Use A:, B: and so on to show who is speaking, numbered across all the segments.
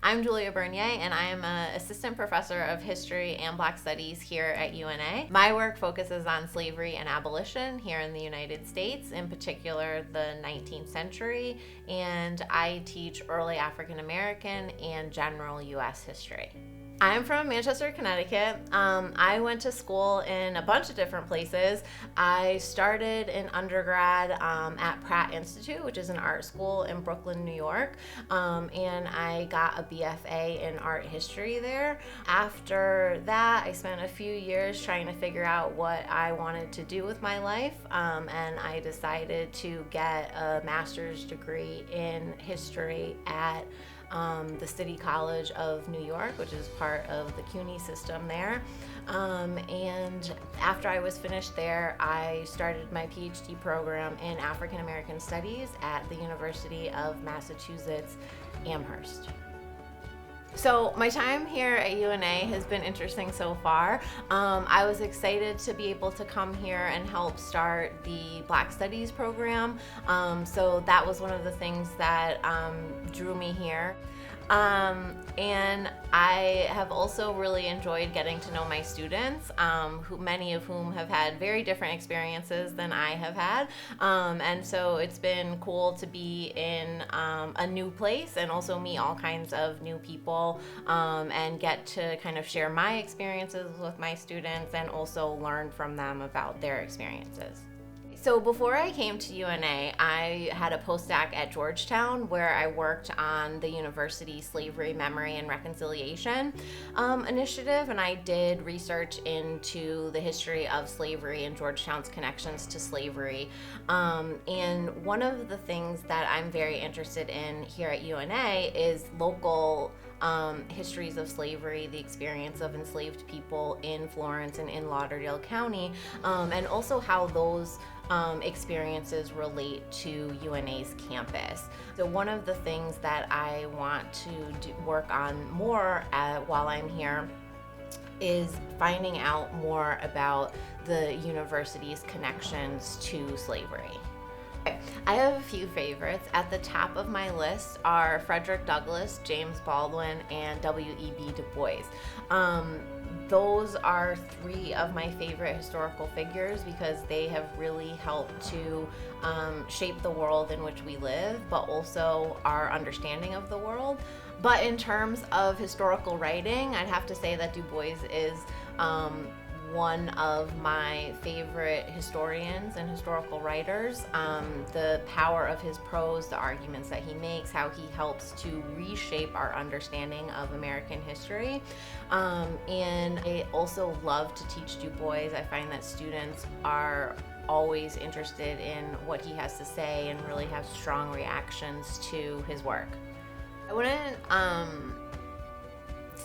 A: I'm Julia Bernier, and I am an assistant professor of history and Black studies here at UNA. My work focuses on slavery and abolition here in the United States, in particular the 19th century, and I teach early African American and general U.S. history. I'm from Manchester, Connecticut. I went to school in a bunch of different places. I started in undergrad at Pratt Institute, which is an art school in Brooklyn, New York, and I got a BFA in art history there. After that, I spent a few years trying to figure out what I wanted to do with my life, and I decided to get a master's degree in history at the City College of New York, which is part of the CUNY system there. And after I was finished there, I started my PhD program in African American Studies at the University of Massachusetts, Amherst. So my time here at UNA has been interesting so far. I was excited to be able to come here and help start the Black Studies program. So that was one of the things that drew me here. And I have also really enjoyed getting to know my students, many of whom have had very different experiences than I have had. And so it's been cool to be in a new place and also meet all kinds of new people and get to kind of share my experiences with my students and also learn from them about their experiences. So before I came to UNA, I had a postdoc at Georgetown where I worked on the university Slavery, Memory, and Reconciliation initiative, and I did research into the history of slavery and Georgetown's connections to slavery. And one of the things that I'm very interested in here at UNA is local histories of slavery, the experience of enslaved people in Florence and in Lauderdale County, and also how those experiences relate to UNA's campus. So one of the things that I want to work on more while I'm here is finding out more about the university's connections to slavery. I have a few favorites. At the top of my list are Frederick Douglass, James Baldwin, and W.E.B. Du Bois. Those are three of my favorite historical figures because they have really helped to shape the world in which we live, but also our understanding of the world. But in terms of historical writing, I'd have to say that Du Bois is one of my favorite historians and historical writers. The power of his prose, the arguments that he makes, how he helps to reshape our understanding of American history. And I also love to teach Du Bois. I find that students are always interested in what he has to say and really have strong reactions to his work. I wouldn't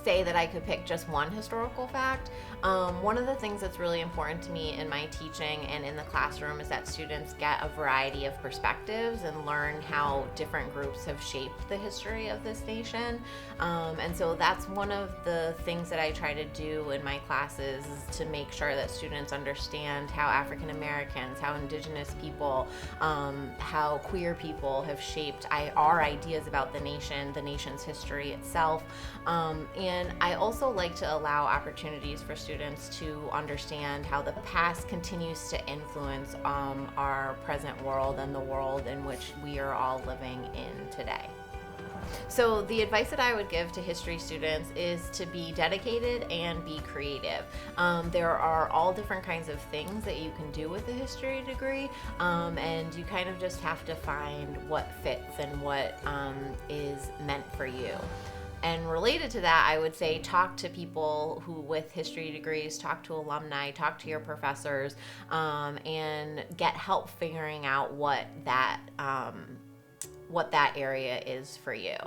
A: say that I could pick just one historical fact. One of the things that's really important to me in my teaching and in the classroom is that students get a variety of perspectives and learn how different groups have shaped the history of this nation. And so that's one of the things that I try to do in my classes, is to make sure that students understand how African Americans, how Indigenous people, how queer people have shaped our ideas about the nation, the nation's history itself. And I also like to allow opportunities for students to understand how the past continues to influence our present world and the world in which we are all living in today. So the advice that I would give to history students is to be dedicated and be creative. There are all different kinds of things that you can do with a history degree, and you kind of just have to find what fits and what is meant for you. And related to that, I would say talk to people who with history degrees, talk to alumni, talk to your professors, and get help figuring out what that area is for you.